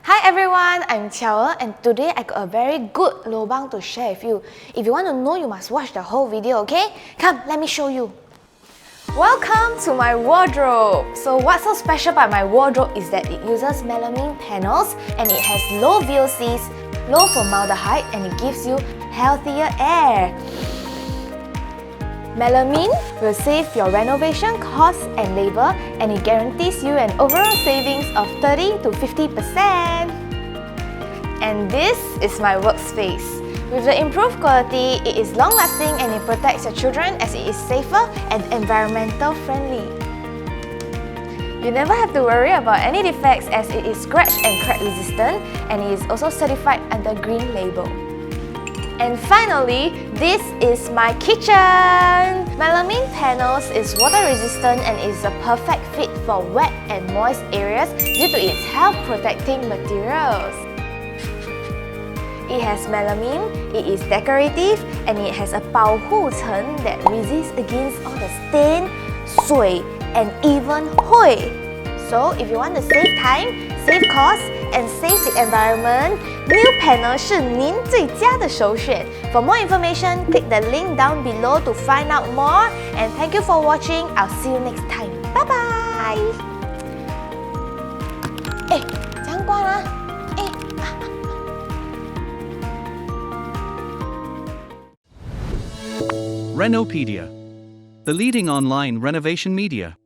Hi everyone, I'm Qiao and today I got a very good lobang to share with you. If you want to know, you must watch the whole video, okay? Come, let me show you. Welcome to my wardrobe! So what's so special about my wardrobe is that it uses melamine panels and it has low VOCs, low formaldehyde, and it gives you healthier air. Melamine will save your renovation costs and labor, and it guarantees you an overall savings of 30 to 50%. And this is my workspace. With the improved quality, it is long-lasting and it protects your children as it is safer and environmental friendly. You never have to worry about any defects as it is scratch and crack resistant, and it is also certified under Green Label. And finally, this is my kitchen! Melamine panels is water resistant and is a perfect fit for wet and moist areas due to its health protecting materials. It has melamine, it is decorative, and it has a 保护层 that resists against all the stain, 水, and even 灰. So if you want to save time, save costs, and save the environment, Neupanel 是您最佳的首选. For more information, click the link down below to find out more. And thank you for watching. I'll see you next time. Bye bye. 这样关啊。Renopedia, the leading online renovation media.